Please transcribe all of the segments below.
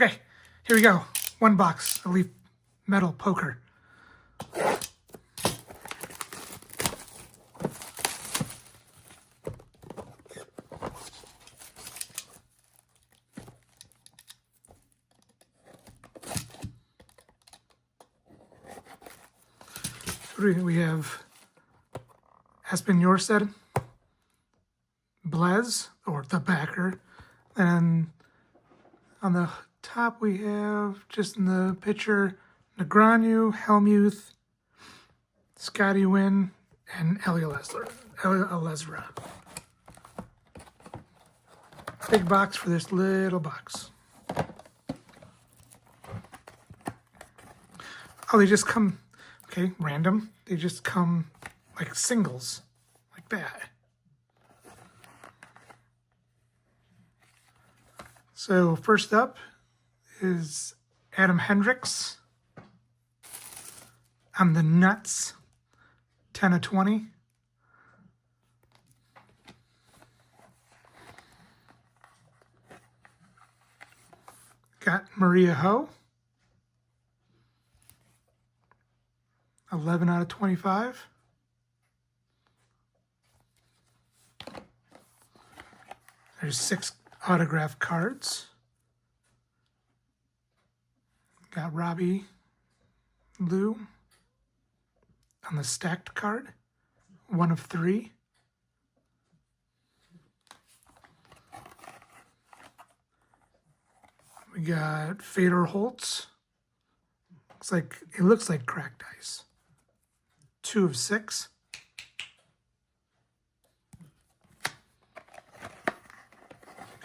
Okay, here we go. One box, Elite Metal Poker. We have Espen Jorstad, Blez, or the backer, and on the top we have, just in the picture, Negreanu, Hellmuth, Scotty Wynn, and Ellie Alezra. Big box for this little box. Oh, they just come, okay, random. They just come like singles, like that. So first up is Adam Hendricks. I'm the Nuts, 10 of 20. Got Maria Ho, 11 out of 25. There's 6 autograph cards. Got Robbie Lou on the stacked card, 1 of 3. We got Fedor Holtz. It looks like cracked ice. 2 of 6.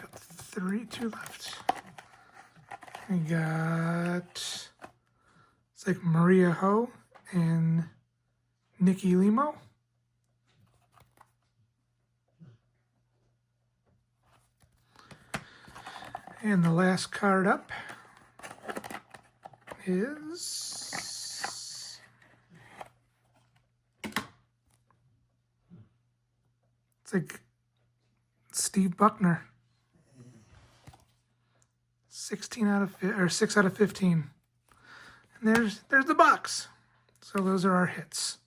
Got 2 left. We got, it's like Maria Ho and Nikki Limo. And the last card up is it's like Steve Buckner. 6 out of 15. And there's the box. So those are our hits.